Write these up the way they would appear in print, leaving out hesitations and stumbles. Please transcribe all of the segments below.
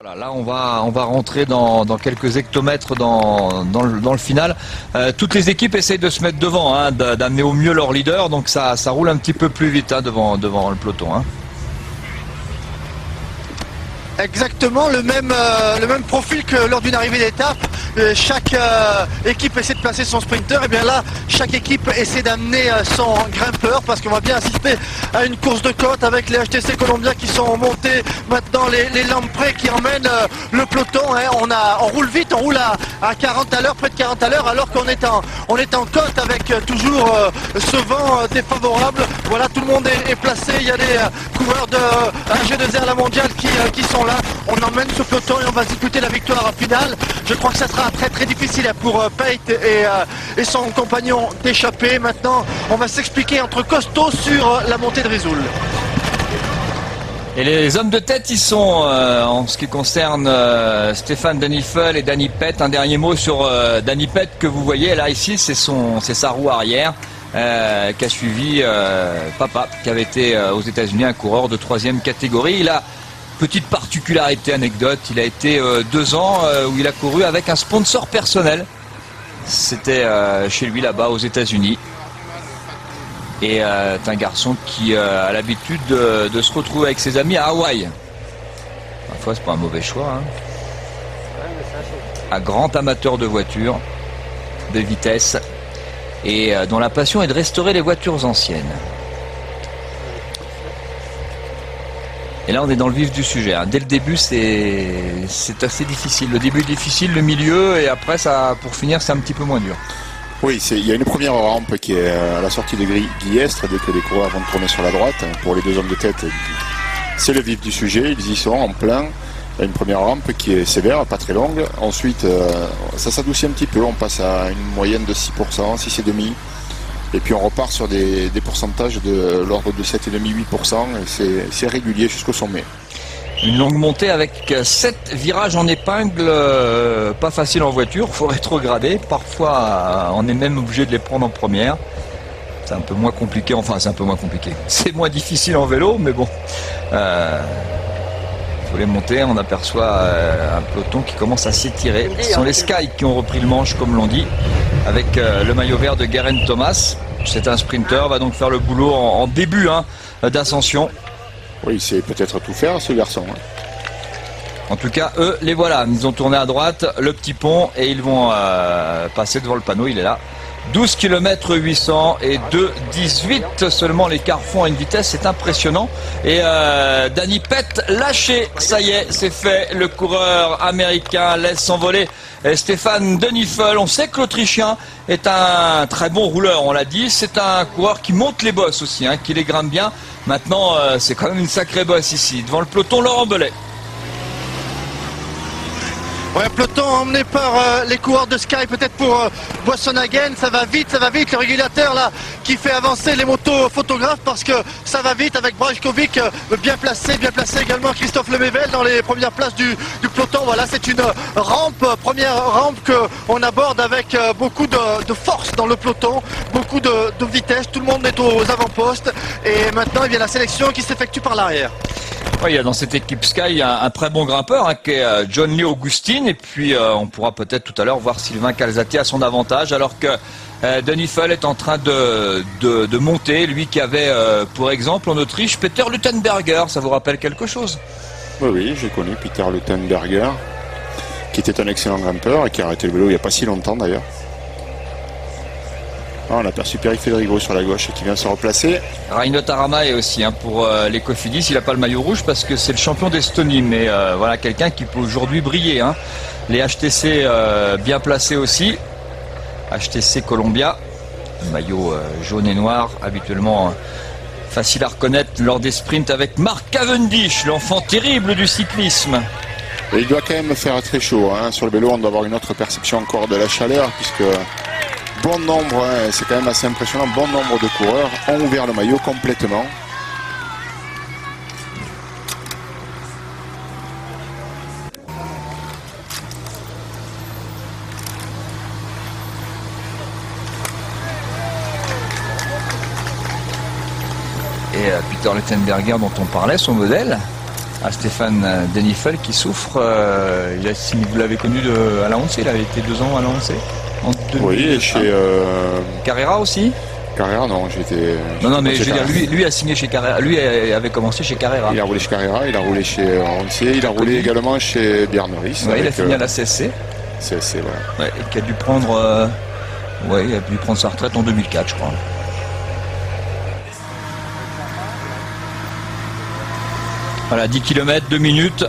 Voilà, là on va rentrer dans quelques hectomètres dans le final. Toutes les équipes essayent de se mettre devant, hein, d'amener au mieux leur leader, donc ça roule un petit peu plus vite, hein, devant le peloton. Hein. Exactement le même profil que lors d'une arrivée d'étape. Chaque équipe essaie de placer son sprinter, et bien là chaque équipe essaie d'amener son grimpeur, parce qu'on va bien assister à une course de côte avec les HTC colombiens qui sont montés maintenant, les Lamprey qui emmènent le peloton. Hein. On roule vite, on roule à 40 à l'heure, près de 40 à l'heure, alors qu'on est en côte avec toujours ce vent défavorable. Voilà, tout le monde est placé, il y a des coureurs de G2R la mondiale qui sont là. On emmène ce peloton et on va disputer la victoire finale. Je crois que ça sera très très difficile pour Pate et son compagnon d'échapper. Maintenant, on va s'expliquer entre costauds sur la montée de Risoul. Et les hommes de tête, ils sont, en ce qui concerne Stéphane De Nijffel et Danny Pett. Un dernier mot sur Danny Pett que vous voyez là ici, c'est sa roue arrière. Qui a suivi Papa, qui avait été aux États-Unis un coureur de 3e catégorie. Il a petite particularité, anecdote, il a été 2 ans où il a couru avec un sponsor personnel. C'était chez lui là-bas aux États-Unis. Et c'est un garçon qui a l'habitude de se retrouver avec ses amis à Hawaï. Parfois c'est pas un mauvais choix. Hein. Un grand amateur de voitures, de vitesse, et dont la passion est de restaurer les voitures anciennes. Et là on est dans le vif du sujet. Hein. Dès le début c'est assez difficile. Le début est difficile, le milieu, et après pour finir c'est un petit peu moins dur. Oui, il y a une première rampe qui est à la sortie de Guillestre, dès que les coureurs vont tourner sur la droite. Pour les 2 hommes de tête, c'est le vif du sujet, ils y sont en plein. Il y a une première rampe qui est sévère, pas très longue. Ensuite, ça s'adoucit un petit peu, on passe à une moyenne de 6%, 6,5%. Et puis on repart sur des pourcentages de l'ordre de 7,5-8%. Et c'est régulier jusqu'au sommet. Une longue montée avec 7 virages en épingle, pas facile en voiture, faut rétrograder. Parfois, on est même obligé de les prendre en première. C'est un peu moins compliqué, enfin c'est un peu moins compliqué. C'est moins difficile en vélo, mais bon. Faut les monter, on aperçoit un peloton qui commence à s'étirer. Ce sont les Sky qui ont repris le manche, comme l'on dit, avec le maillot vert de Geraint Thomas. C'est un sprinter, va donc faire le boulot en début, hein, d'ascension. Oui, il sait peut-être tout faire, ce garçon. Hein. En tout cas, eux, les voilà. Ils ont tourné à droite, le petit pont, et ils vont passer devant le panneau. Il est là. 12 km 800 et 2,18 seulement. Les cars font à une vitesse, c'est impressionnant. Et Danny Pett lâché, ça y est, c'est fait. Le coureur américain laisse s'envoler Stéphane De Nijffel. On sait que l'Autrichien est un très bon rouleur, on l'a dit. C'est un coureur qui monte les bosses aussi, hein, qui les grimpe bien. Maintenant, c'est quand même une sacrée bosse ici. Devant le peloton, Laurent Belay. Ouais, peloton emmené par les coureurs de Sky, peut-être pour Boissonhagen. Ça va vite, le régulateur là qui fait avancer les motos photographes, parce que ça va vite avec Brajkovic bien placé également Christophe Lemaivel dans les premières places du peloton. Voilà, c'est une première rampe qu'on aborde avec beaucoup de force dans le peloton, beaucoup de vitesse, tout le monde est aux avant-postes, et maintenant il y a la sélection qui s'effectue par l'arrière. Oui, il y a dans cette équipe Sky un très bon grimpeur, hein, qui est John Lee Augustin, et puis on pourra peut-être tout à l'heure voir Sylvain Calzati à son avantage, alors que De Nijffel est en train de monter, lui qui avait pour exemple en Autriche Peter Luttenberger. Ça vous rappelle quelque chose? Oui, j'ai connu Peter Luttenberger, qui était un excellent grimpeur et qui a arrêté le vélo il n'y a pas si longtemps d'ailleurs. On a aperçu Pierre Federigo sur la gauche qui vient se replacer. Reino Taramae aussi, hein, pour les Cofidis. Il n'a pas le maillot rouge parce que c'est le champion d'Estonie, mais voilà quelqu'un qui peut aujourd'hui briller. Hein. Les HTC bien placés aussi. HTC Columbia, maillot jaune et noir, habituellement facile à reconnaître lors des sprints avec Mark Cavendish, l'enfant terrible du cyclisme. Et il doit quand même faire très chaud. Hein. Sur le vélo, on doit avoir une autre perception encore de la chaleur, puisque bon nombre, hein, c'est quand même assez impressionnant, bon nombre de coureurs ont ouvert le maillot complètement. Et Peter Luttenberger dont on parlait, son modèle, à Stéphane Denifel qui souffre. Vous l'avez connu à la Once, il avait été 2 ans à la Once. Oui, et chez Carrera aussi. Carrera, non, j'étais. Non, mais je veux dire, lui a signé chez Carrera. Lui avait commencé chez Carrera. Il a roulé chez Carrera, il a roulé chez Once, il a roulé également chez Bjarne-Riis. Ouais, il a fini à la CSC. CSC, voilà. Ouais, et qui a dû prendre. Il a dû prendre sa retraite en 2004, je crois. Voilà, 10 km, 2 minutes.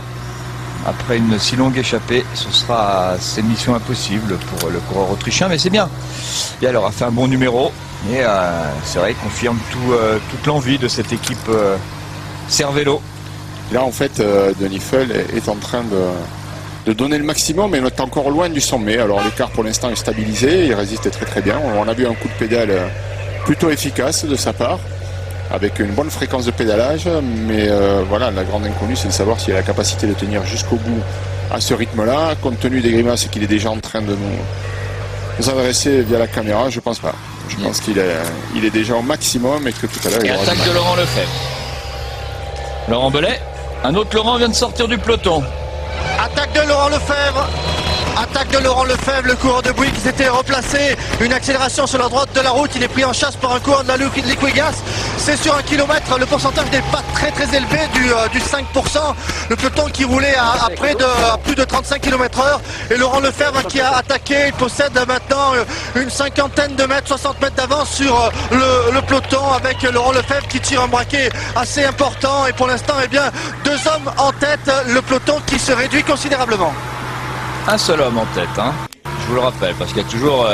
Après une si longue échappée, c'est mission impossible pour le coureur autrichien, mais c'est bien. Et alors, a fait un bon numéro. Et c'est vrai, il confirme toute l'envie de cette équipe Cervélo. Là, en fait, Denifel est en train de donner le maximum, mais on est encore loin du sommet. Alors, l'écart pour l'instant est stabilisé, il résiste très très bien. On a vu un coup de pédale plutôt efficace de sa part, avec une bonne fréquence de pédalage, mais voilà, la grande inconnue, c'est de savoir s'il a la capacité de tenir jusqu'au bout à ce rythme-là, compte tenu des grimaces qu'il est déjà en train de nous adresser via la caméra. Je pense pas. Je pense qu'il est déjà au maximum et que tout à l'heure il aura attaque de Laurent Lefebvre. Laurent Belay, un autre Laurent vient de sortir du peloton. Attaque de Laurent Lefebvre. Attaque de Laurent Lefebvre, le coureur de Bouygues qui s'était replacé. Une accélération sur la droite de la route. Il est pris en chasse par un coureur de la Liquigas. C'est sur 1 km. Le pourcentage n'est pas très très élevé, du 5%. Le peloton qui roulait à plus de 35 km/h. Et Laurent Lefebvre qui a attaqué. Il possède maintenant une cinquantaine de mètres, 60 mètres d'avance sur le peloton, avec Laurent Lefebvre qui tire un braquet assez important. Et pour l'instant, eh bien, 2 hommes en tête. Le peloton qui se réduit considérablement. Un seul homme en tête, hein. Je vous le rappelle, parce qu'il y a toujours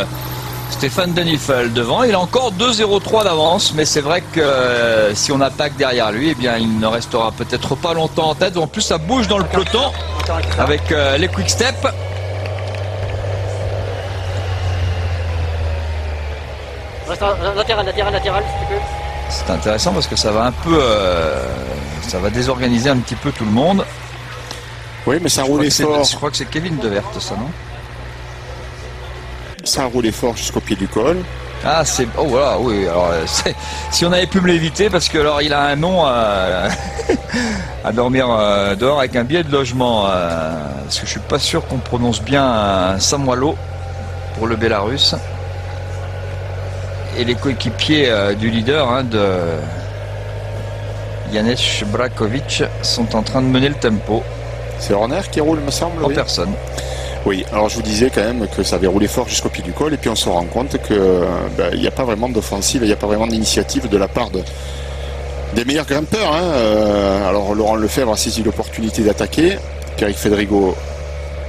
Stéphane Denifel devant. Il a encore 2,03 d'avance, mais c'est vrai que si on attaque derrière lui, eh bien, il ne restera peut-être pas longtemps en tête. En plus, ça bouge dans le peloton avec les quick step. Latéral, s'il te plaît. C'est intéressant parce que ça va un peu, ça va désorganiser un petit peu tout le monde. Oui, mais ça roulait fort. Je crois que c'est Kevin Devert, ça, non? Ça roulait fort jusqu'au pied du col. Ah, c'est... Oh, voilà, oui. Alors, si on avait pu me l'éviter, parce que alors il a un nom à dormir dehors avec un billet de logement. Parce que je suis pas sûr qu'on prononce bien Samualo pour le Bélarus. Et les coéquipiers du leader, de Janez Brakovic, sont en train de mener le tempo. C'est Horner qui roule, me semble. En personne. Oui, alors je vous disais quand même que ça avait roulé fort jusqu'au pied du col, et puis on se rend compte que il n'y a pas vraiment d'offensive, il n'y a pas vraiment d'initiative de la part des meilleurs grimpeurs. Alors Laurent Lefebvre a saisi l'opportunité d'attaquer. Pierrick Fédrigo,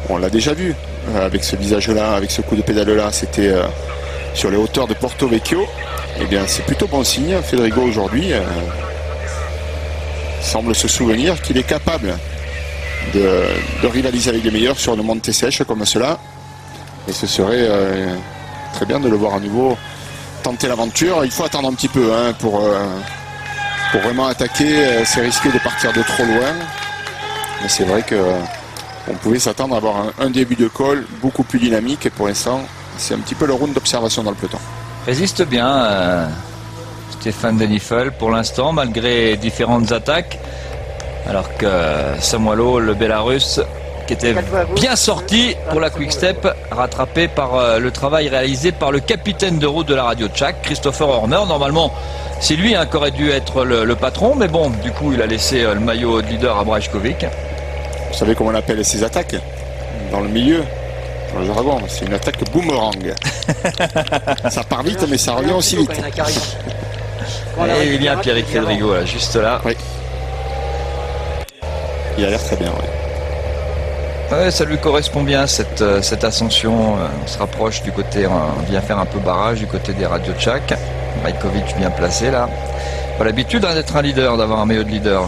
on l'a déjà vu, avec ce visage-là, avec ce coup de pédale-là, c'était sur les hauteurs de Porto Vecchio. Eh bien, c'est plutôt bon signe. Fédrigo aujourd'hui semble se souvenir qu'il est capable de rivaliser avec les meilleurs sur une montée sèche comme cela, et ce serait très bien de le voir à nouveau tenter l'aventure. Il faut attendre un petit peu pour vraiment attaquer. C'est risqué de partir de trop loin, mais c'est vrai que on pouvait s'attendre à avoir un début de col beaucoup plus dynamique, et pour l'instant c'est un petit peu le round d'observation dans le peloton. Résiste bien Stéphane Denifel pour l'instant, malgré différentes attaques. Alors que Samualo, le Bélarus, qui était bien sorti pour la Quick Step, rattrapé par le travail réalisé par le capitaine de route de la Radio Tchak, Christopher Horner. Normalement, c'est lui qui aurait dû être le patron, mais bon, du coup, il a laissé le maillot de leader à Brajkovic. Vous savez comment on appelle ces attaques dans le milieu? Dans le jargon, c'est une attaque boomerang. Ça part vite, mais ça revient aussi vite. Et il y a Pierrick Fédrigo, là, juste là. Oui. Il a l'air très bien, oui. Ouais, ça lui correspond bien, cette ascension. On se rapproche du côté, on vient faire un peu barrage du côté des Radio Tchak. Brajkovic bien placé là. Pas l'habitude d'être un leader, d'avoir un maillot de leader.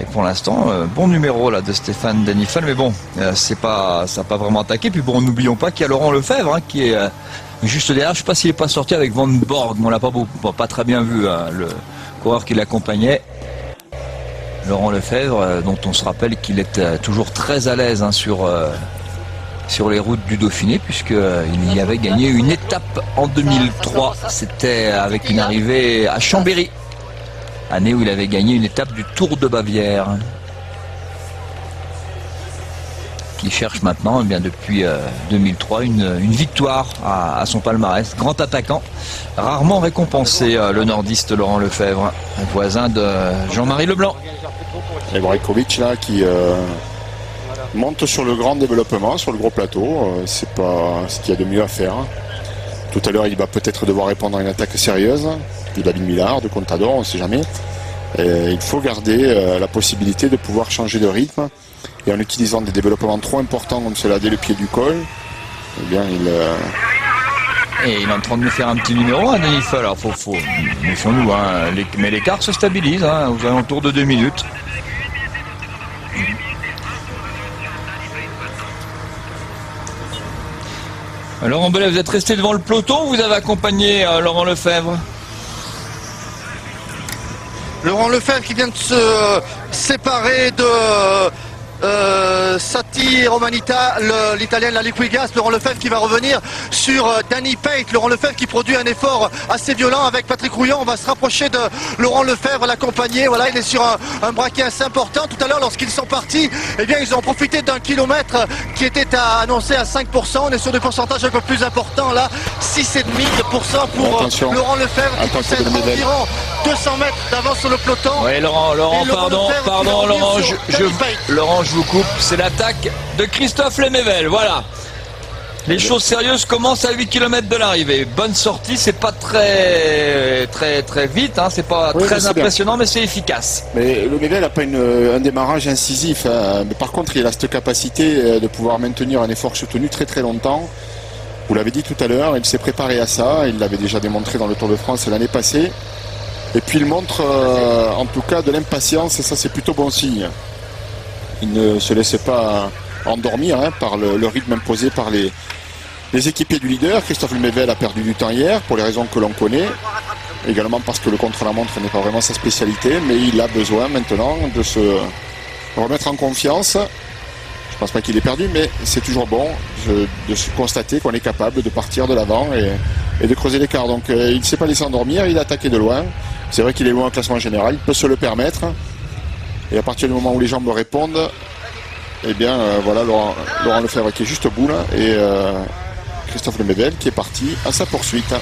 Et pour l'instant, bon numéro là de Stéphane Denifel, mais bon, ça n'a pas vraiment attaqué. Puis bon, n'oublions pas qu'il y a Laurent Lefebvre qui est juste derrière. Je ne sais pas s'il n'est pas sorti avec Van Borg, mais on l'a pas très bien vu, le coureur qui l'accompagnait. Laurent Lefebvre, dont on se rappelle qu'il est toujours très à l'aise sur les routes du Dauphiné, puisqu'il y avait gagné une étape en 2003. C'était avec une arrivée à Chambéry, année où il avait gagné une étape du Tour de Bavière. qui cherche maintenant, eh bien depuis 2003, une victoire à son palmarès. Grand attaquant, rarement récompensé, le nordiste Laurent Lefebvre, voisin de Jean-Marie Leblanc. Et Brajkovic là qui monte sur le grand développement, sur le gros plateau, c'est pas ce qu'il y a de mieux à faire. Tout à l'heure, il va peut-être devoir répondre à une attaque sérieuse de David Millard, de Contador, on ne sait jamais. Et il faut garder la possibilité de pouvoir changer de rythme. Et en utilisant des développements trop importants comme cela dès le pied du col, eh bien Et il est en train de nous faire un petit numéro, hein, Denis Foll. Alors faut méfions-nous, hein, mais l'écart se stabilise, hein, aux alentours de 2 minutes. Laurent Belay, vous êtes resté devant le peloton ou vous avez accompagné Laurent Lefebvre? Laurent Lefebvre qui vient de se séparer de Sati Romanita, l'italien de la Liquigas. Laurent Lefebvre qui va revenir sur Danny Pate. Laurent Lefebvre qui produit un effort assez violent avec Patrick Rouillon. On va se rapprocher de Laurent Lefebvre, l'accompagner. Voilà, il est sur un braquet assez important. Tout à l'heure, lorsqu'ils sont partis, eh bien, ils ont profité d'un kilomètre qui était annoncé à 5%. On est sur des pourcentages un peu plus importants là, 6,5% pour Laurent Lefebvre qui possède environ 200 mètres d'avance sur le peloton. Oui, Laurent, pardon, Laurent, je vous coupe. C'est l'attaque de Christophe Lemével. Voilà. Les choses sérieuses commencent à 8 km de l'arrivée. Bonne sortie, c'est pas très vite, hein, c'est pas très impressionnant, mais c'est efficace. Mais Lemével n'a pas un démarrage incisif, hein. Mais par contre, il a cette capacité de pouvoir maintenir un effort soutenu très très longtemps. Vous l'avez dit tout à l'heure, il s'est préparé à ça, il l'avait déjà démontré dans le Tour de France l'année passée. Et puis il montre en tout cas de l'impatience, et ça c'est plutôt bon signe. Il ne se laisse pas endormir par le rythme imposé par les équipiers du leader. Christophe Lemével a perdu du temps hier pour les raisons que l'on connaît. Également parce que le contre-la-montre n'est pas vraiment sa spécialité, mais il a besoin maintenant de se remettre en confiance. Je ne pense pas qu'il ait perdu, mais c'est toujours bon de se constater qu'on est capable de partir de l'avant et de creuser l'écart. Donc il ne s'est pas laissé endormir, il a attaqué de loin. C'est vrai qu'il est loin au classement général, il peut se le permettre. Et à partir du moment où les jambes répondent, eh bien voilà Laurent Lefebvre qui est juste au bout là, et Christophe Lemével qui est parti à sa poursuite.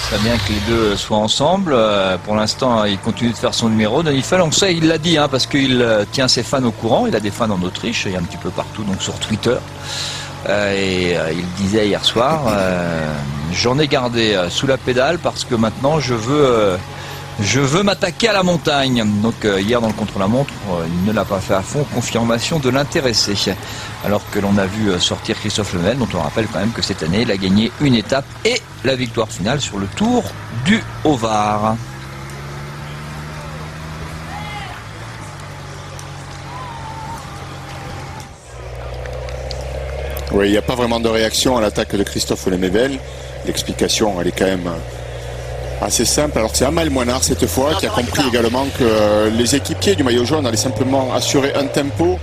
C'est bien que les deux soient ensemble. Pour l'instant, il continue de faire son numéro. Denis Foll, on sait, il l'a dit, hein, parce qu'il tient ses fans au courant. Il a des fans en Autriche et un petit peu partout, donc sur Twitter. Il disait hier soir, j'en ai gardé sous la pédale parce que maintenant je veux m'attaquer à la montagne. Donc hier dans le contre-la-montre, il ne l'a pas fait à fond, confirmation de l'intéressé. Alors que l'on a vu sortir Christophe Lemével, dont on rappelle quand même que cette année il a gagné une étape et la victoire finale sur le Tour du Haut-Var. Oui, il n'y a pas vraiment de réaction à l'attaque de Christophe Lemével. L'explication, elle est quand même assez simple. Alors c'est Amel Moinard cette fois qui a compris également que les équipiers du maillot jaune allaient simplement assurer un tempo,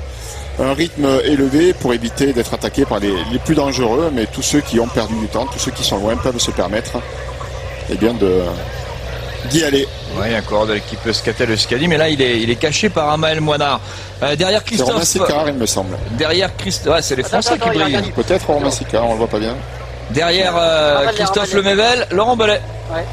un rythme élevé pour éviter d'être attaqués par les plus dangereux. Mais tous ceux qui ont perdu du temps, tous ceux qui sont loin peuvent se permettre d'y aller. Oui, d'accord, de l'équipe Euskatel-Euskadi, mais là il est caché par Amel Moinard. Derrière Christophe. C'est Romain Sicard, il me semble. Derrière Christophe, ouais, c'est les Français qui brillent. Peut-être Romain Sicard, on le voit pas bien. Derrière Christophe Lemével, Laurent Belay. Ouais.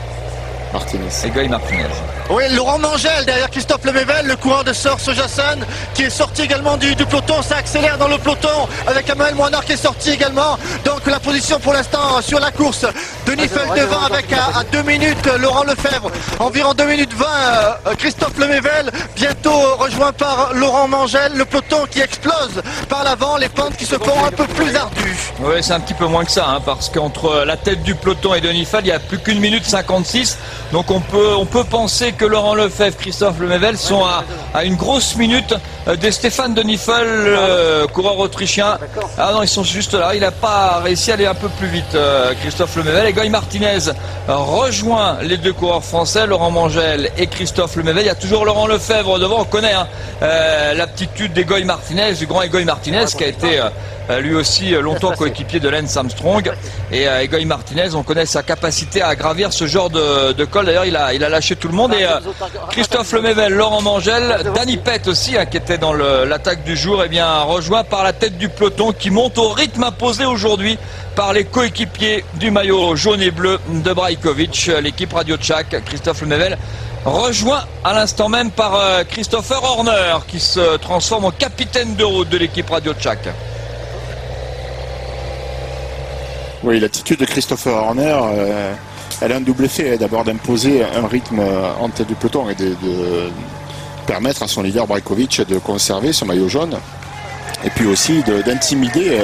Martinez. Et Guy Martinez. Oui, Laurent Mangel derrière Christophe Lemével, le coureur de Sœur Sojason qui est sorti également du peloton. Ça accélère dans le peloton avec Amel Moinard qui est sorti également. Donc la position pour l'instant sur la course. Denis Foll devant avec à 2 minutes Laurent Lefebvre. Environ 2 minutes 20 Christophe Lemével. Bientôt rejoint par Laurent Mangel. Le peloton qui explose par l'avant. Les pentes qui se font un peu plus ardues. Oui, c'est un petit peu moins que ça, hein, parce qu'entre la tête du peloton et Denis Foll, il n'y a plus qu'1 minute 56. Donc on peut penser que Laurent Lefebvre, Christophe Lemével sont à une grosse minute de Stéphane Denis Foll, coureur autrichien. Ah non, ils sont juste là. Il n'a pas réussi à aller un peu plus vite, Christophe Lemével. Et Guy Martinez rejoint les deux coureurs français, Laurent Mangel et Christophe Lemével. Il y a toujours Laurent Lefebvre devant. On connaît l'aptitude des Guy Martinez, du grand Guy Martinez qui a été lui aussi longtemps coéquipier de Lance Armstrong. Et Guy Martinez, on connaît sa capacité à gravir ce genre de col. D'ailleurs, il a lâché tout le monde. Et Christophe Lemaivel, Laurent Mangel, Danny Pett aussi, qui était dans l'attaque du jour, rejoint par la tête du peloton qui monte au rythme imposé aujourd'hui par les coéquipiers du maillot jaune et bleu de Brajkovic, l'équipe Radio Tchak. Christophe Lemaivel rejoint à l'instant même par Christopher Horner qui se transforme en capitaine de route de l'équipe Radio Tchak. Oui, l'attitude de Christopher Horner, elle a un double effet. D'abord d'imposer un rythme en tête du peloton et de permettre à son leader Brajkovic de conserver son maillot jaune. Et puis aussi d'intimider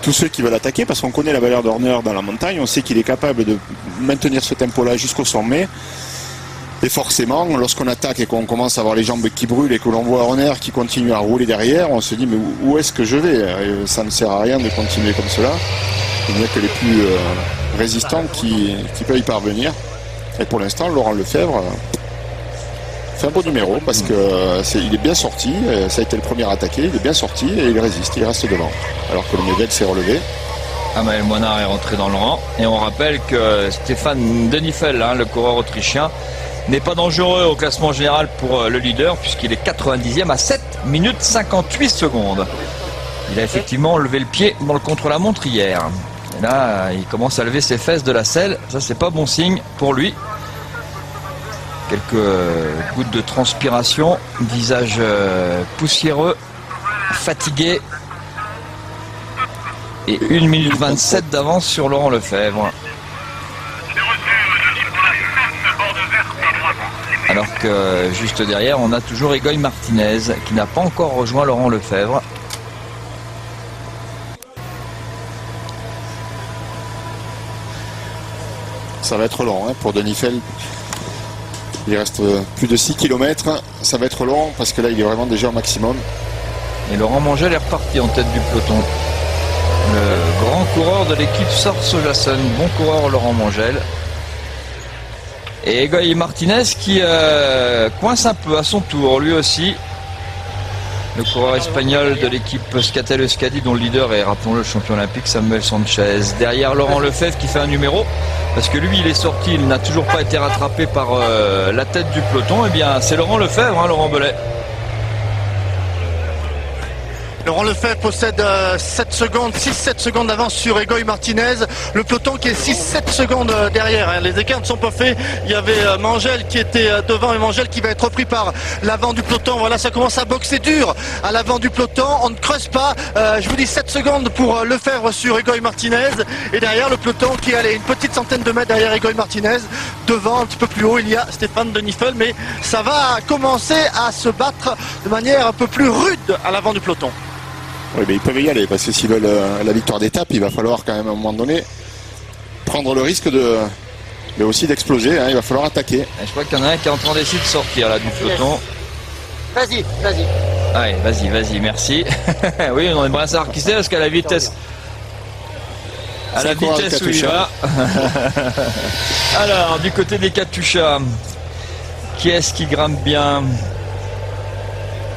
tous ceux qui veulent attaquer, parce qu'on connaît la valeur d'Horner dans la montagne, on sait qu'il est capable de maintenir ce tempo-là jusqu'au sommet. Et forcément, lorsqu'on attaque et qu'on commence à avoir les jambes qui brûlent et que l'on voit Horner qui continue à rouler derrière, on se dit mais où est-ce que je vais? Ça ne sert à rien de continuer comme cela. Il n'y a que les plus résistants qui peuvent y parvenir. Et pour l'instant, Laurent Lefebvre fait un beau numéro parce qu'il est bien sorti. Ça a été le premier à attaquer. Il est bien sorti et il résiste. Il reste devant. Alors que le Lemaivel s'est relevé. Amael Moinard est rentré dans le rang. Et on rappelle que Stefan Denifel, le coureur autrichien, n'est pas dangereux au classement général pour le leader puisqu'il est 90e à 7 minutes 58 secondes. Il a effectivement levé le pied dans le contre-la-montre hier. Et là, il commence à lever ses fesses de la selle. Ça, c'est pas bon signe pour lui. Quelques gouttes de transpiration, visage poussiéreux, fatigué. Et 1 minute 27 d'avance sur Laurent Lefebvre. Alors que juste derrière, on a toujours Egoy Martinez qui n'a pas encore rejoint Laurent Lefebvre. Ça va être long pour Denifel. Il reste plus de 6 km. Ça va être long parce que là, il est vraiment déjà au maximum. Et Laurent Mangel est reparti en tête du peloton. Le grand coureur de l'équipe Sorsojason. Bon coureur Laurent Mangel. Et Egoy Martinez qui coince un peu à son tour, lui aussi. Le coureur espagnol de l'équipe Euskatel Euskadi, dont le leader est, rappelons-le, le champion olympique Samuel Sanchez. Derrière Laurent Lefebvre qui fait un numéro, parce que lui, il est sorti, il n'a toujours pas été rattrapé par la tête du peloton. Eh bien, c'est Laurent Lefebvre, Laurent Belay. Laurent Lefebvre possède 6-7 secondes d'avance sur Egoy Martinez. Le peloton qui est 6-7 secondes derrière. Les écarts ne sont pas faits. Il y avait Mangel qui était devant et Mangel qui va être repris par l'avant du peloton. Voilà, ça commence à boxer dur à l'avant du peloton. On ne creuse pas. Je vous dis 7 secondes pour Lefebvre sur Egoy Martinez. Et derrière le peloton qui est une petite centaine de mètres derrière Egoy Martinez. Devant, un petit peu plus haut, il y a Stéphane Denifel. Mais ça va commencer à se battre de manière un peu plus rude à l'avant du peloton. Oui, mais ils peuvent y aller parce que s'ils veulent la victoire d'étape, il va falloir quand même à un moment donné prendre le risque mais aussi d'exploser. Il va falloir attaquer. Et je crois qu'il y en a un qui est en train d'essayer de sortir là du peloton. Vas-y. Allez, vas-y, merci. Oui, on aimerait savoir qui c'est parce qu'à la vitesse. À la vitesse où il va. Alors, du côté des Katusha, qui est-ce qui grimpe bien?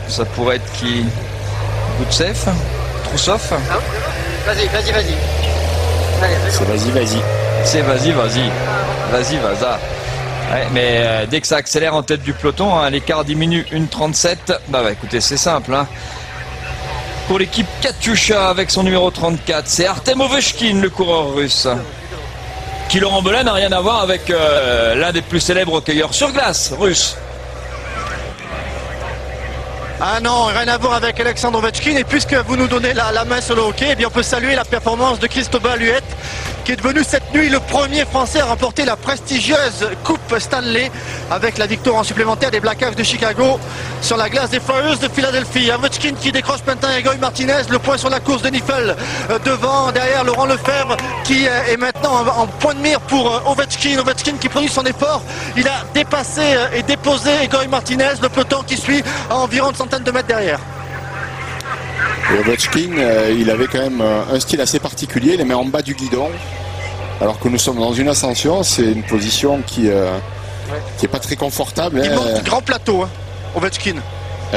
Ça pourrait être qui? Boutsev, Troussov. Vas-y. C'est vas-y. C'est vas-y. Ouais, mais dès que ça accélère en tête du peloton, l'écart diminue 1,37. Bah écoutez, c'est simple. Pour l'équipe Katusha avec son numéro 34, c'est Artem Ovechkin, le coureur russe. Qui, Laurent Belay, n'a rien à voir avec l'un des plus célèbres hockeyeurs sur glace russe. Ah non, rien à voir avec Alexandre Ovechkin. Et puisque vous nous donnez la main sur le hockey, eh bien on peut saluer la performance de Cristobal Huet, qui est devenu cette nuit le premier Français à remporter la prestigieuse Coupe Stanley avec la victoire en supplémentaire des Blackhawks de Chicago sur la glace des Flyers de Philadelphie. Ovechkin qui décroche maintenant Egoy Martinez, le point sur la course de Denifel devant, derrière Laurent Lefebvre qui est maintenant en point de mire pour Ovechkin. Ovechkin qui produit son effort. Il a dépassé et déposé Egoy Martinez, le peloton qui suit à environ une centaine de mètres derrière. Et Ovechkin, il avait quand même un style assez particulier, les mains en bas du guidon. Alors que nous sommes dans une ascension, c'est une position qui est pas très confortable. Il monte du grand plateau, Ovechkin.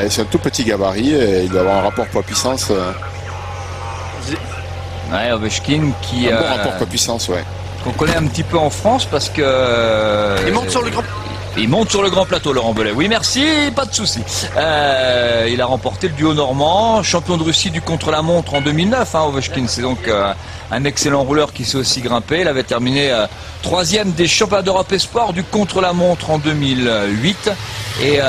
C'est un tout petit gabarit et il doit avoir un rapport poids-puissance. Ouais, Ovechkin qui un bon rapport poids-puissance, qu'on connaît un petit peu en France parce que... Il monte sur le grand... Il monte sur le grand plateau, Laurent Belay. Oui, merci, pas de souci. Il a remporté le duo normand, champion de Russie du contre-la-montre en 2009. Ovechkin, c'est donc un excellent rouleur qui sait aussi grimper. Il avait terminé 3e des championnats d'Europe Espoir du contre-la-montre en 2008. Et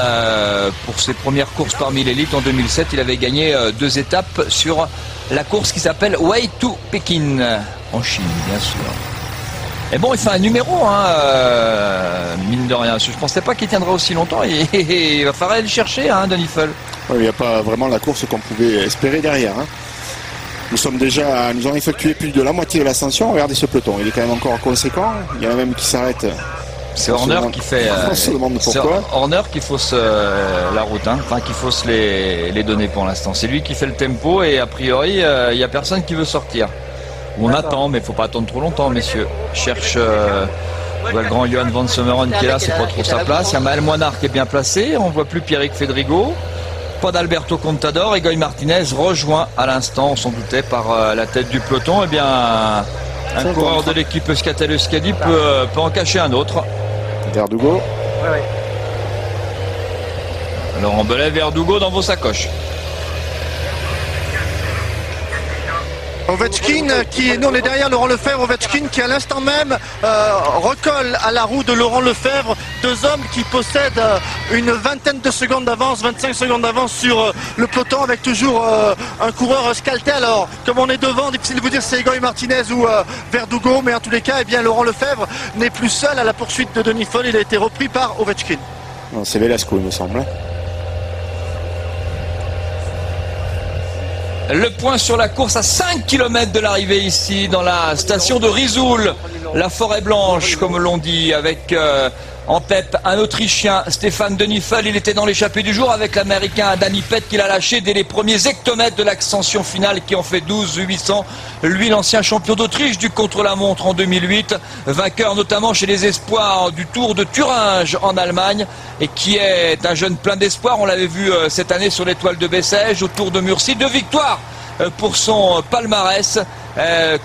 pour ses premières courses parmi l'élite en 2007, il avait gagné 2 étapes sur la course qui s'appelle Way to Pékin, en Chine, bien sûr. Et bon, il fait un numéro, mine de rien. Je ne pensais pas qu'il tiendrait aussi longtemps. Et il va falloir aller le chercher, Denis Foll. Oui, il n'y a pas vraiment la course qu'on pouvait espérer derrière. Nous avons effectué plus de la moitié de l'ascension. Regardez ce peloton, il est quand même encore conséquent. Il y en a même qui s'arrêtent. C'est Horner qui fait. On se demande pourquoi. Horner qui fausse la route, enfin qui fausse les données pour l'instant. C'est lui qui fait le tempo et a priori, il n'y a personne qui veut sortir. On attend, mais il ne faut pas attendre trop longtemps, messieurs. Cherche le grand Johan Van Sommeren qui est là, c'est pas trop sa place. Il y a Maël Moinard qui est bien placé. On ne voit plus Pierrick Fedrigo. Pas d'Alberto Contador. Et Goy Martinez rejoint à l'instant, on s'en doutait, par la tête du peloton. Eh bien, un coureur de l'équipe Euskadi peut en cacher un autre. Verdugo. Oui. Laurent Belay, Verdugo dans vos sacoches. Ovechkin nous on est derrière Laurent Lefebvre. Ovechkin qui à l'instant même recolle à la roue de Laurent Lefebvre. 2 hommes qui possèdent une vingtaine de secondes d'avance, 25 secondes d'avance sur le peloton, avec toujours un coureur escalté. Alors comme on est devant, difficile de vous dire si c'est Goy Martinez ou Verdugo, mais en tous les cas, eh bien, Laurent Lefebvre n'est plus seul à la poursuite de Denis Foll. Il a été repris par Ovechkin. Non, c'est Velasco, il me semble. Le point sur la course à 5 km de l'arrivée ici dans la station de Risoul, la forêt blanche comme l'on dit, avec en tête un Autrichien, Stéphane Denis Foll. Il était dans l'échappée du jour avec l'Américain Danny Pett qu'il a lâché dès les premiers hectomètres de l'ascension finale qui en fait 12 800. Lui, l'ancien champion d'Autriche du contre-la-montre en 2008, vainqueur notamment chez les espoirs du Tour de Thuringe en Allemagne et qui est un jeune plein d'espoir. On l'avait vu cette année sur l'étoile de Bessèges, au Tour de Murcie. 2 victoires pour son palmarès,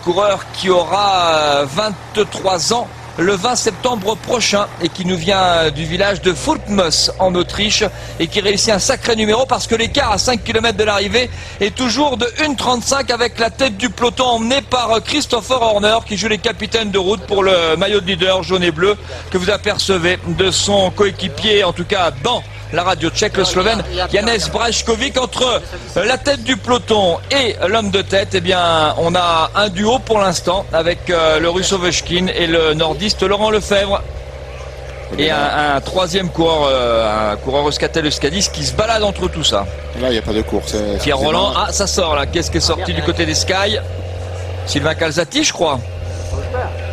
coureur qui aura 23 ans le 20 septembre prochain et qui nous vient du village de Fultmus en Autriche et qui réussit un sacré numéro parce que l'écart à 5 km de l'arrivée est toujours de 1,35 avec la tête du peloton emmené par Christopher Horner qui joue les capitaines de route pour le maillot de leader jaune et bleu que vous apercevez de son coéquipier, en tout cas dans la radio tchèque, le Slovène Janez Brajkovic. Entre la tête du peloton et l'homme de tête, eh bien, on a un duo pour l'instant avec le Russe Ovechkin et le nordiste Laurent Lefebvre. Et un troisième coureur, un coureur Euskadi qui se balade entre tout ça. Là, il n'y a pas de course. Pierre Roland, ça sort là. Qu'est-ce qui est sorti du côté des Sky? Sylvain Calzati, je crois.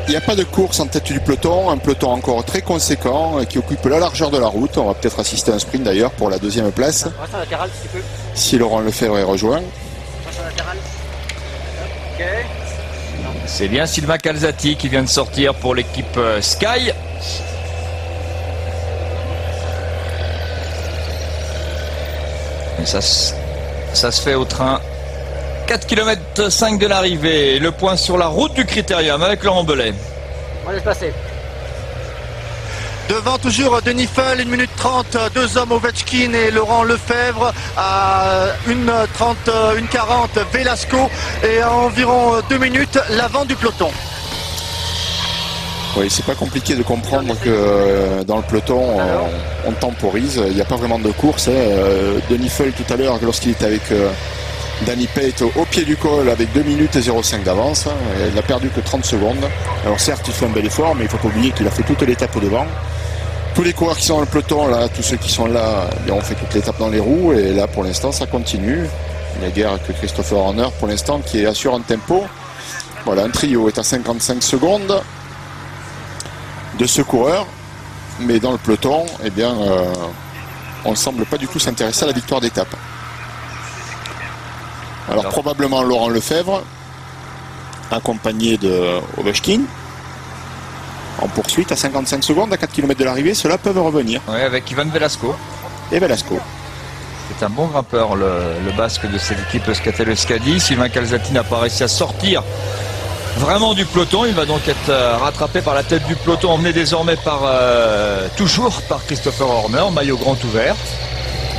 Il n'y a pas de course en tête du peloton, un peloton encore très conséquent qui occupe la largeur de la route. On va peut-être assister à un sprint d'ailleurs pour la 2e place. Si Laurent Lefebvre est rejoint. C'est bien Sylvain Calzati qui vient de sortir pour l'équipe Sky. Et ça se fait au train. 4 km 5 de l'arrivée, le point sur la route du Critérium avec Laurent Belay. On laisse passer. Devant toujours Denis Foll, 1 minute 30, 2 hommes Ovechkin et Laurent Lefebvre. À 1,30, 1,40 Velasco et à environ 2 minutes l'avant du peloton. Oui, c'est pas compliqué de comprendre que dans le peloton on temporise, il n'y a pas vraiment de course. Denis Foll tout à l'heure lorsqu'il était avec Danny Pett au pied du col avec 2 minutes et 0,5 d'avance. Il n'a perdu que 30 secondes. Alors certes, il fait un bel effort, mais il ne faut pas oublier qu'il a fait toute l'étape au devant. Tous les coureurs qui sont dans le peloton, là, tous ceux qui sont là, ont fait toute l'étape dans les roues. Et là, pour l'instant, ça continue. Il n'y a guère que Christopher Horner, pour l'instant, qui assure un tempo. Voilà, un trio est à 55 secondes de ce coureur. Mais dans le peloton, eh bien, on ne semble pas du tout s'intéresser à la victoire d'étape. Alors probablement Laurent Lefebvre, accompagné de Ovechkin, en poursuite à 55 secondes, à 4 km de l'arrivée, ceux-là peuvent revenir. Oui, avec Ivan Velasco. Et Velasco. C'est un bon grimpeur, le basque de cette équipe Euskadi. Sylvain Calzati n'a pas réussi à sortir vraiment du peloton. Il va donc être rattrapé par la tête du peloton, emmené désormais toujours par Christopher Horner, maillot grand ouvert.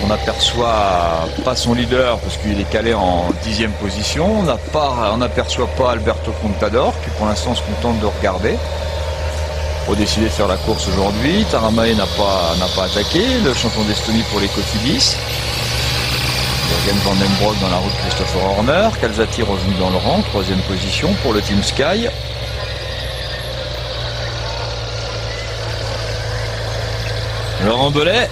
On n'aperçoit pas son leader parce qu'il est calé en 10e position. On n'aperçoit pas Alberto Contador qui pour l'instant se contente de regarder. Pour décider de faire la course aujourd'hui. Taramae n'a pas attaqué, le champion d'Estonie pour les Cofidis. Jürgen Van den Broek dans la route Christopher Horner. Calzati revenu dans le rang, 3e position pour le Team Sky. Laurent Belay,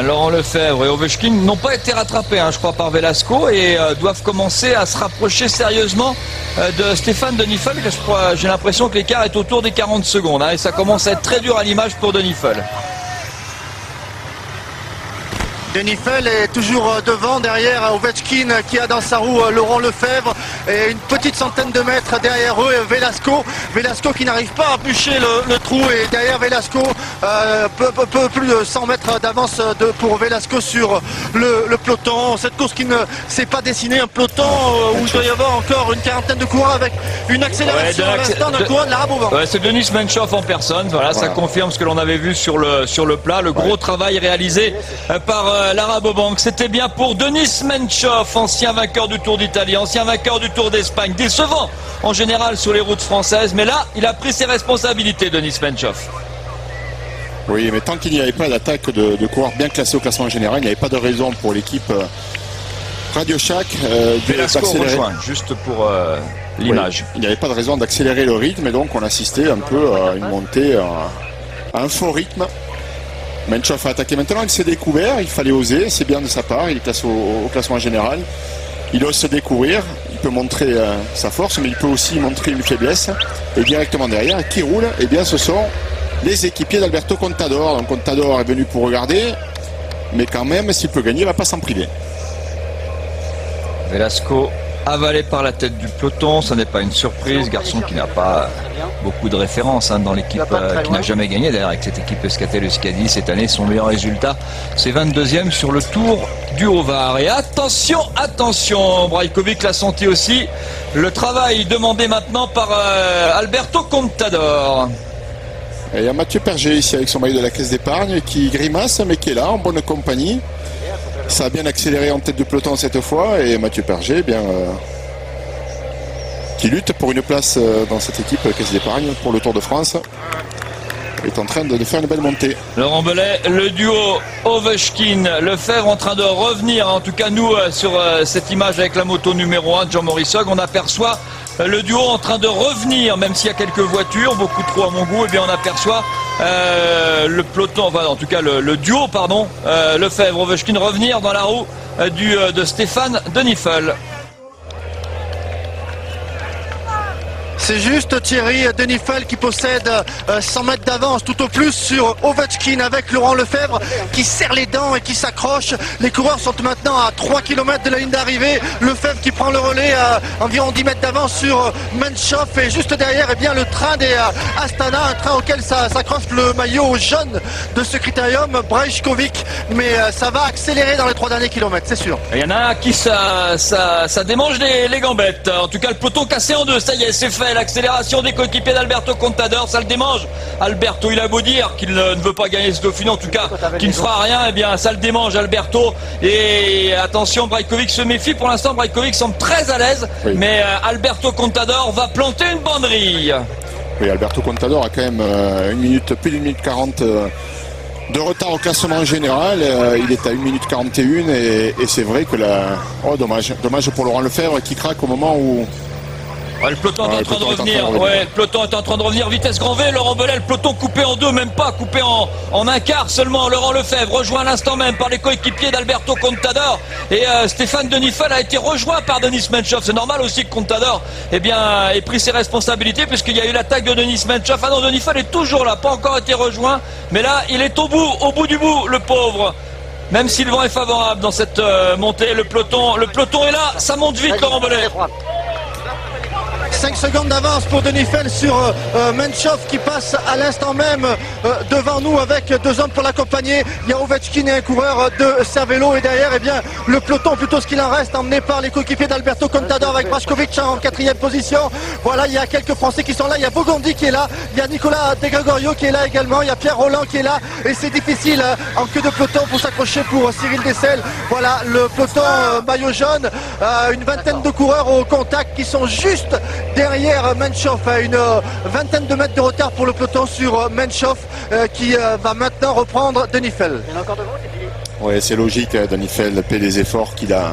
Laurent Lefebvre et Ovechkin n'ont pas été rattrapés, je crois, par Velasco et doivent commencer à se rapprocher sérieusement de Stéphane De Nifel. J'ai l'impression que l'écart est autour des 40 secondes et ça commence à être très dur à l'image pour De Nifel. De Nifel est toujours devant, derrière Ovechkin qui a dans sa roue Laurent Lefebvre et une petite centaine de mètres derrière eux Velasco qui n'arrive pas à bûcher le trou et derrière Velasco peu plus de 100 mètres d'avance pour Velasco sur le peloton. Cette course qui ne s'est pas dessinée, un peloton où il doit y avoir encore une quarantaine de coureurs avec une accélération à l'instant d'un coureur de la Rabobank. C'est Denis Menchov en personne, voilà. Ça confirme ce que l'on avait vu sur le plat, le gros travail réalisé par la Rabobank. C'était bien pour Denis Menchov, ancien vainqueur du Tour d'Italie, ancien vainqueur du Tour d'Espagne, décevant en général sur les routes françaises, mais là il a pris ses responsabilités, Denis Menchov. Oui, mais tant qu'il n'y avait pas d'attaque de coureurs bien classés au classement général, il n'y avait pas de raison pour l'équipe Radio Shack d'accélérer. Juste pour l'image. Oui, il n'y avait pas de raison d'accélérer le rythme et donc on assistait un peu à une montée à un faux rythme. Menchov a attaqué maintenant, il s'est découvert, il fallait oser, c'est bien de sa part, il est classé au classement général. Il ose se découvrir, il peut montrer sa force, mais il peut aussi montrer une faiblesse. Et directement derrière, qui roule, eh bien ce sont les équipiers d'Alberto Contador. Donc Contador est venu pour regarder, mais quand même, s'il peut gagner, il ne va pas s'en priver. Velasco avalé par la tête du peloton, ça n'est pas une surprise, garçon qui n'a pas beaucoup de références dans l'équipe, qui n'a jamais gagné d'ailleurs avec cette équipe Euskadi cette année. Son meilleur résultat, c'est 22e sur le Tour du Haut-Var. Et attention, Brajkovic l'a senti aussi, le travail demandé maintenant par Alberto Contador. Et il y a Mathieu Perger ici avec son maillot de la Caisse d'Épargne qui grimace mais qui est là en bonne compagnie. Ça a bien accéléré en tête de peloton cette fois et Mathieu Perger qui lutte pour une place dans cette équipe Caisse d'Épargne pour le Tour de France est en train de faire une belle montée. Laurent Belay, le duo Ovechkin-Lefebvre en train de revenir, en tout cas nous sur cette image avec la moto numéro 1 de Jean-Maurice Hogg, on aperçoit le duo en train de revenir, même s'il y a quelques voitures, beaucoup trop à mon goût, et bien on aperçoit le peloton, enfin en tout cas le duo Lefebvre-Ovechkin revenir dans la roue de Stéphane De Nifel. C'est juste Thierry De Nifel qui possède 100 mètres d'avance tout au plus sur Ovechkin avec Laurent Lefebvre qui serre les dents et qui s'accroche. Les coureurs sont maintenant à 3 km de la ligne d'arrivée. Lefebvre qui prend le relais à environ 10 mètres d'avance sur Menchov et juste derrière le train des Astana, un train auquel s'accroche le maillot jaune de ce critérium Brajkovic, mais ça va accélérer dans les 3 derniers kilomètres, c'est sûr. Il y en a qui ça démange les gambettes. En tout cas le peloton cassé en deux, ça y est, c'est fait. L'accélération des coéquipiers d'Alberto Contador, ça le démange. Alberto, il a beau dire qu'il ne veut pas gagner ce Dauphiné, en tout cas qu'il ne fera rien, eh bien ça le démange Alberto. Et attention, Brajkovic se méfie. Pour l'instant, Brajkovic semble très à l'aise, oui. Mais Alberto Contador va planter une banderille. Oui, Alberto Contador a quand même plus d'une minute 40 de retard au classement général. Il est à 1 minute 41 et c'est vrai que dommage pour Laurent Lefebvre qui craque au moment où le peloton est en train de revenir. Le peloton est en train de revenir. Vitesse grand V, Laurent Belay, le peloton coupé en deux, même pas coupé en un quart seulement. Laurent Lefebvre rejoint à l'instant même par les coéquipiers d'Alberto Contador. Et Stéphane De Nifel a été rejoint par Denis Menchov. C'est normal aussi que Contador ait pris ses responsabilités puisqu'il y a eu l'attaque de Denis Menchov. Ah non, De Nifel est toujours là, pas encore été rejoint. Mais là, il est au bout du bout, le pauvre. Même si le vent est favorable dans cette montée, le peloton est là, ça monte vite, Laurent Belay. 5 secondes d'avance pour De Nifel sur Menchov qui passe à l'instant même devant nous avec 2 hommes pour l'accompagner. Il y a Ovechkin et un coureur de Cervélo et derrière le peloton, plutôt ce qu'il en reste, emmené par les coéquipiers d'Alberto Contador avec Brajkovic en 4e position. Voilà, il y a quelques Français qui sont là. Il y a Bogondi qui est là. Il y a Nicolas De Gregorio qui est là également. Il y a Pierre Rolland qui est là. Et c'est difficile en queue de peloton pour s'accrocher pour Cyril Dessel. Voilà, le peloton maillot jaune. Une vingtaine de coureurs au contact qui sont juste derrière Menchoff. Une vingtaine de mètres de retard pour le peloton sur Menchoff qui va maintenant reprendre Denifel. Il y en a encore devant, c'est fini. Ouais, c'est logique, Denifel paie les efforts qu'il a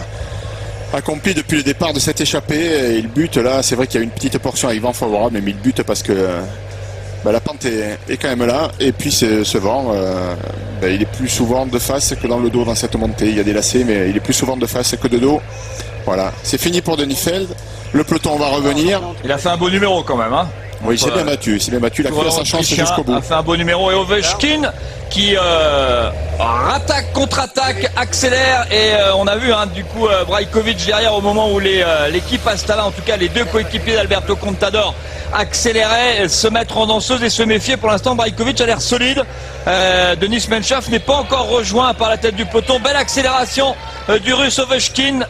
accomplis depuis le départ de cette échappée. Et il bute là, c'est vrai qu'il y a une petite portion avec vent favorable, mais il bute parce que la pente est quand même là. Et puis ce vent, il est plus souvent de face que dans le dos dans cette montée. Il y a des lacets, mais il est plus souvent de face que de dos. Voilà, c'est fini pour Denifel. Le peloton va revenir. Il a fait un beau numéro quand même, hein. Oui, c'est bien battu. Il a cru à sa chance jusqu'au bout. A fait un beau numéro. Et Ovechkin qui rattaque, contre-attaque, accélère. Et on a vu du coup Brajkovic derrière au moment où l'équipe Astana, en tout cas les deux coéquipiers d'Alberto Contador, accéléraient, se mettre en danseuse et se méfier. Pour l'instant, Brajkovic a l'air solide. Denis Menchoff n'est pas encore rejoint par la tête du peloton. Belle accélération du Russe Ovechkin.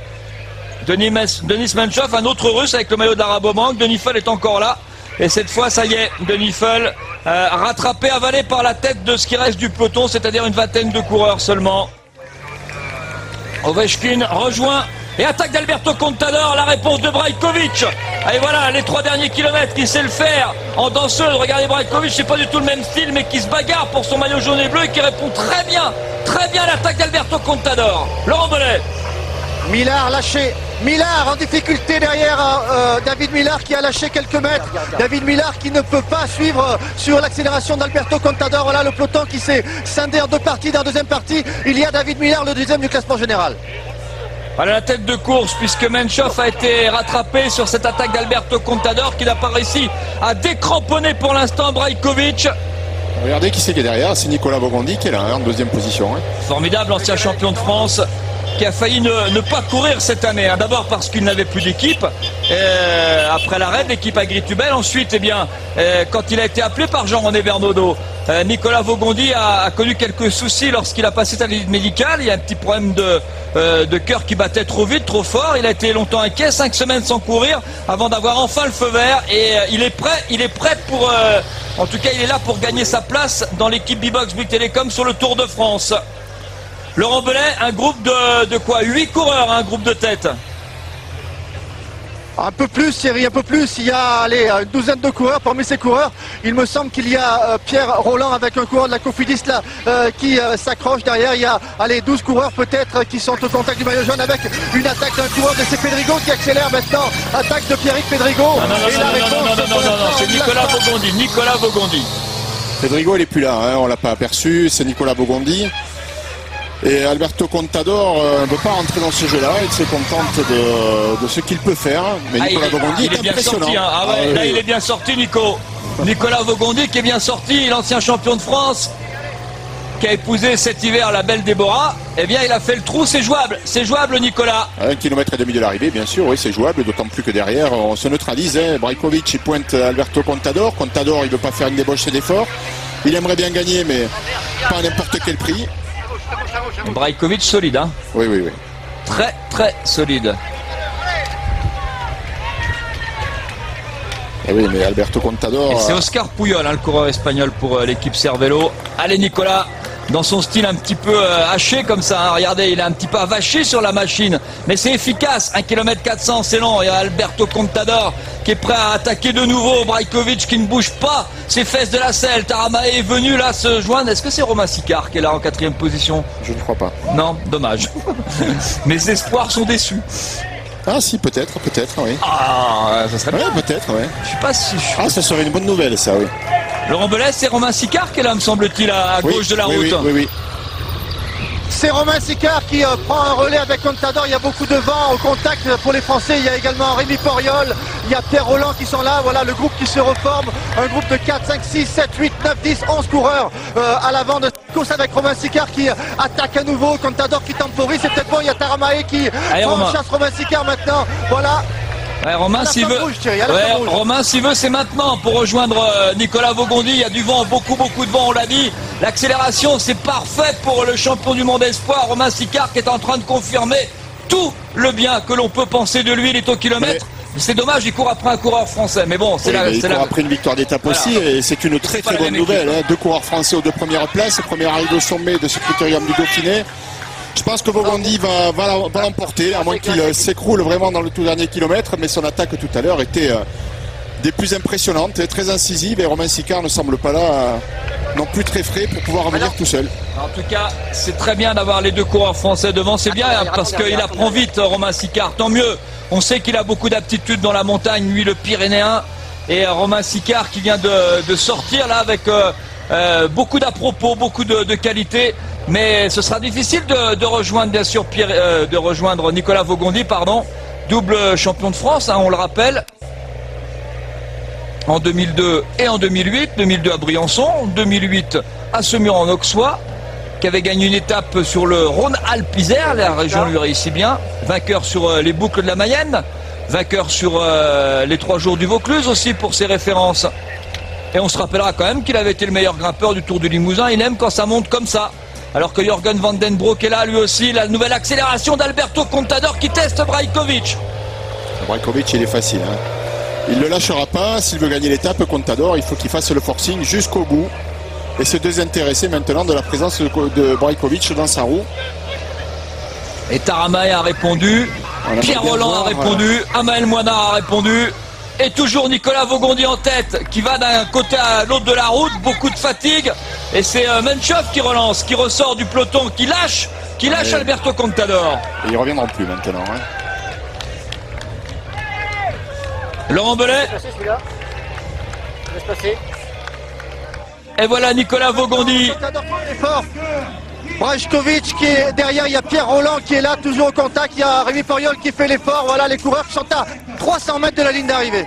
Denis Menchoff, un autre Russe avec le maillot de la Rabobank. Denifel est encore là. Et cette fois, ça y est, Denifel rattrapé, avalé par la tête de ce qui reste du peloton, c'est-à-dire une vingtaine de coureurs seulement. Ovechkin rejoint et attaque d'Alberto Contador, la réponse de Brajkovic. Et voilà, les 3 derniers kilomètres qu'il sait le faire en danseuse. Regardez Brajkovic, c'est pas du tout le même style, mais qui se bagarre pour son maillot jaune et bleu et qui répond très bien à l'attaque d'Alberto Contador. Laurent Belay. Millard lâché. Millard en difficulté derrière David Millard qui a lâché quelques mètres. David Millard qui ne peut pas suivre sur l'accélération d'Alberto Contador. Voilà le peloton qui s'est scindé en 2 parties. Dans la deuxième partie, il y a David Millard, le deuxième du classement général. Voilà la tête de course puisque Menchoff a été rattrapé sur cette attaque d'Alberto Contador qui n'a pas réussi à décramponner pour l'instant Brajkovic. Regardez qui c'est qui est derrière, c'est Nicolas Bogondi qui est là en deuxième position. Formidable, ancien champion de France qui a failli ne pas courir cette année. D'abord parce qu'il n'avait plus d'équipe après l'arrêt de l'équipe Agritubel. Ensuite, quand il a été appelé par Jean-René Bernaudot, Nicolas Bogondi a connu quelques soucis lorsqu'il a passé sa visite médicale. Il y a un petit problème de cœur qui battait trop vite, trop fort. Il a été longtemps inquiet, 5 semaines sans courir avant d'avoir enfin le feu vert. Et il est prêt pour... en tout cas, il est là pour gagner sa place dans l'équipe B-Box Bouygues Télécom sur le Tour de France. Laurent Belay, un groupe de quoi 8 coureurs, un groupe de tête. Un peu plus, Thierry, un peu plus. Il y a une douzaine de coureurs. Parmi ces coureurs, il me semble qu'il y a Pierre Rolland avec un coureur de la Cofidis là, qui s'accroche derrière. Il y a 12 coureurs peut-être qui sont au contact du maillot jaune avec une attaque d'un coureur de c'est Pedrigo qui accélère maintenant. Attaque de Pierrick Pedrigo. Non, c'est Nicolas Bogondi. Nicolas Bogondi. Pedrigo, il n'est plus là, on ne l'a pas aperçu. C'est Nicolas Bogondi. Et Alberto Contador ne veut pas rentrer dans ce jeu-là, il s'est contente de ce qu'il peut faire. Mais Nicolas Bogondi est impressionnant. Là, il est bien sorti, Nico. Nicolas Bogondi qui est bien sorti, l'ancien champion de France, qui a épousé cet hiver la belle Déborah. Eh bien, il a fait le trou, c'est jouable, Nicolas. 1,5 km de l'arrivée, bien sûr, oui, c'est jouable, d'autant plus que derrière, on se neutralise. Brajkovic, il pointe Alberto Contador. Contador, il ne veut pas faire une débauche d'effort. Il aimerait bien gagner, mais pas à n'importe quel prix. Brajkovic solide, hein. Oui. Très, très solide. Et oui, mais Alberto Contador... Et c'est Oscar Puyol, le coureur espagnol pour l'équipe Cervélo. Allez, Nicolas, dans son style un petit peu haché comme ça. Regardez, il est un petit peu avaché sur la machine. Mais c'est efficace. 1 km 400, c'est long. Il y a Alberto Contador qui est prêt à attaquer de nouveau. Brajkovic qui ne bouge pas ses fesses de la selle. Taramae est venu là se joindre. Est-ce que c'est Romain Sicard qui est là en 4e position? Je ne crois pas. Non, dommage. Mes espoirs sont déçus. Ah si, peut-être, oui. Ah, ça serait bien. Ouais, peut-être, ouais. Je suis pas si... Ah, ça serait une bonne nouvelle, ça, oui. Laurent Belay, c'est Romain Sicard qui est là, me semble-t-il, à gauche de la route. Oui. C'est Romain Sicard qui prend un relais avec Contador. Il y a beaucoup de vent au contact pour les Français. Il y a également Rémi Poriol. Il y a Pierre Rolland qui sont là. Voilà le groupe qui se reforme. Un groupe de 4, 5, 6, 7, 8, 9, 10, 11 coureurs à l'avant de cette course avec Romain Sicard qui attaque à nouveau. Contador qui temporise. C'est peut-être bon. Il y a Taramae qui prend en chasse Romain Sicard maintenant. Voilà. Ouais, Romain, s'il veut, c'est maintenant pour rejoindre Nicolas Bogondi. Il y a du vent, beaucoup de vent, on l'a dit. L'accélération, c'est parfait pour le champion du monde espoir, Romain Sicard, qui est en train de confirmer tout le bien que l'on peut penser de lui. Il est au kilomètre C'est dommage, il court après un coureur français, mais bon, c'est il court après une victoire d'étape Voilà. aussi, et c'est une très très bonne nouvelle. Hein. 2 coureurs français aux 2 premières places, première arrivée au sommet de ce critérium du Dauphiné. Je pense que Vogondi va l'emporter, à moins qu'il s'écroule vraiment dans le tout dernier kilomètre, mais son attaque tout à l'heure était des plus impressionnantes, très incisive, et Romain Sicard ne semble pas là non plus très frais pour pouvoir revenir tout seul. En tout cas, c'est très bien d'avoir les 2 coureurs français devant, c'est bien hein, parce qu'il apprend vite Romain Sicard, tant mieux. On sait qu'il a beaucoup d'aptitudes dans la montagne, lui le Pyrénéen, et Romain Sicard qui vient de sortir là avec beaucoup d'à-propos, beaucoup de qualité. Mais ce sera difficile de rejoindre bien sûr de rejoindre Nicolas Vogondi, pardon, double champion de France, hein, on le rappelle, en 2002 et en 2008, 2002 à Briançon, 2008 à Semur en Auxois, qui avait gagné une étape sur le Rhône-Alpes-Isère, la région lui réussit bien, vainqueur sur les boucles de la Mayenne, vainqueur sur les 3 jours du Vaucluse aussi pour ses références. Et on se rappellera quand même qu'il avait été le meilleur grimpeur du Tour du Limousin, il aime quand ça monte comme ça. Alors que Jürgen van den Broek est là, lui aussi, la nouvelle accélération d'Alberto Contador qui teste Brajkovic. Brajkovic, il est facile. Hein. Il ne le lâchera pas. S'il veut gagner l'étape, Contador, il faut qu'il fasse le forcing jusqu'au bout et se désintéresser maintenant de la présence de Brajkovic dans sa roue. Et Taramae a répondu, Pierre Rolland a répondu, Amael Moinard a répondu. Et toujours Nicolas Vogondi en tête, qui va d'un côté à l'autre de la route, beaucoup de fatigue. Et c'est Menchov qui relance, qui ressort du peloton, qui lâche Alberto Contador. Et il ne reviendra plus maintenant. Hein. Laurent Belay. Laisse passer. Et voilà Nicolas Vogondi. Contador est fort. Brajkovic qui est derrière, il y a Pierre Rolland qui est là, toujours au contact, il y a Rémi Foriol qui fait l'effort, voilà les coureurs qui sont à 300 mètres de la ligne d'arrivée.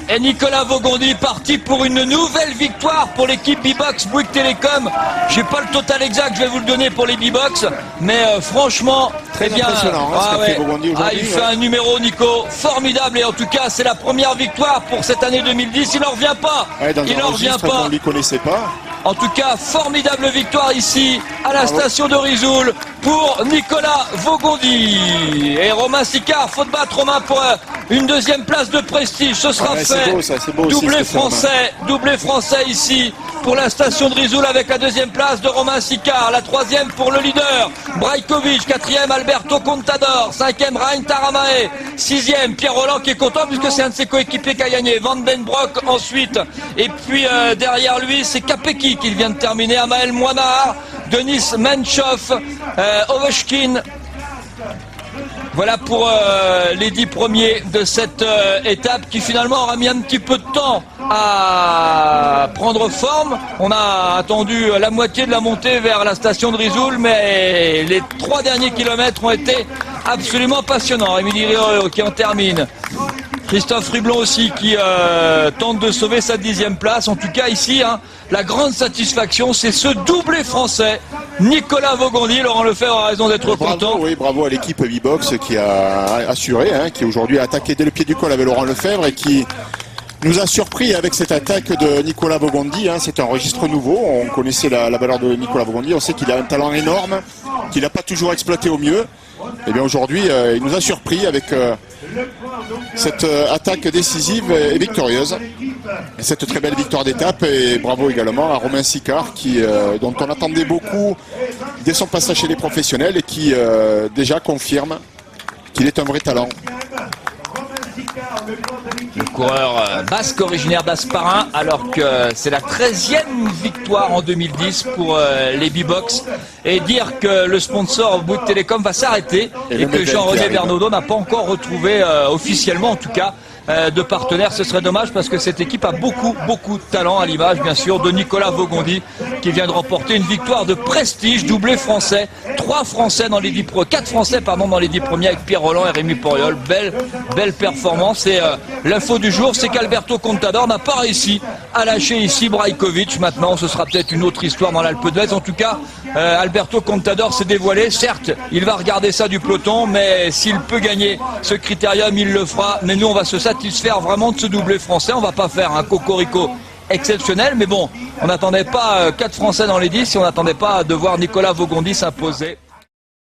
Et Nicolas Vogondi parti pour une nouvelle victoire pour l'équipe B-Box Bouygues Télécom. Je n'ai pas le total exact, je vais vous le donner pour les B-Box, mais franchement, très bien. Impressionnant, hein, ouais. Il fait un numéro, Nico, formidable, et en tout cas c'est la première victoire pour cette année 2010. Il n'en revient pas. Ouais, il n'en revient pas. On ne lui connaissait pas. En tout cas, formidable victoire ici à la station de Risoul pour Nicolas Vogondi. Et Romain Sicard, faut te battre Romain pour une 2e place de prestige. Ce sera fait. C'est beau doublé français ici pour la station de Risoul avec la 2e place de Romain Sicard. La 3e pour le leader Brajkovic. 4e Alberto Contador. 5e Rein Taramae. 6e Pierre Rolland qui est content puisque c'est un de ses coéquipiers qui a gagné. Van den Broek ensuite. Et puis derrière lui c'est Capecchi qui vient de terminer. Amael Moinard, Denis Menchov, Ovechkin. Voilà pour les 10 premiers de cette étape qui finalement aura mis un petit peu de temps à prendre forme. On a attendu la moitié de la montée vers la station de Risoul, mais les 3 derniers kilomètres ont été absolument passionnants. Émilie Riolo qui en termine. Christophe Riblon aussi qui tente de sauver sa 10e place. En tout cas ici, hein, la grande satisfaction, c'est ce doublé français. Nicolas Vogondi, Laurent Lefebvre a raison d'être content. Oui, bravo à l'équipe B-Box qui a assuré, hein, qui aujourd'hui a attaqué dès le pied du col avec Laurent Lefebvre et qui nous a surpris avec cette attaque de Nicolas Vogondi. Hein. C'est un registre nouveau, on connaissait la valeur de Nicolas Vogondi, on sait qu'il a un talent énorme, qu'il n'a pas toujours exploité au mieux. Et bien aujourd'hui, il nous a surpris avec cette attaque décisive et victorieuse. Et cette très belle victoire d'étape, et bravo également à Romain Sicard dont on attendait beaucoup dès son passage chez les professionnels et qui déjà confirme qu'il est un vrai talent. Le coureur basque originaire d'Asparin, alors que c'est la 13e victoire en 2010 pour les B-Box. Et dire que le sponsor Bouygues Télécom va s'arrêter et que Jean-René Bernaudot n'a pas encore retrouvé officiellement en tout cas de partenaire, ce serait dommage parce que cette équipe a beaucoup de talent, à l'image bien sûr de Nicolas Vogondi qui vient de remporter une victoire de prestige, doublé français, 4 Français dans les 10 premiers avec Pierre Rolland et Rémi Foriol. Belle performance. Et l'info du jour, c'est qu'Alberto Contador n'a pas réussi à lâcher ici Brajkovic. Maintenant ce sera peut-être une autre histoire dans l'Alpe d'Huez. En tout cas Alberto Contador s'est dévoilé, certes il va regarder ça du peloton, mais s'il peut gagner ce critérium il le fera. Mais nous on va se satisfaire vraiment de ce doublé français. On va pas faire un cocorico exceptionnel, mais bon, on n'attendait pas 4 Français dans les 10 et on n'attendait pas de voir Nicolas Vogondi s'imposer.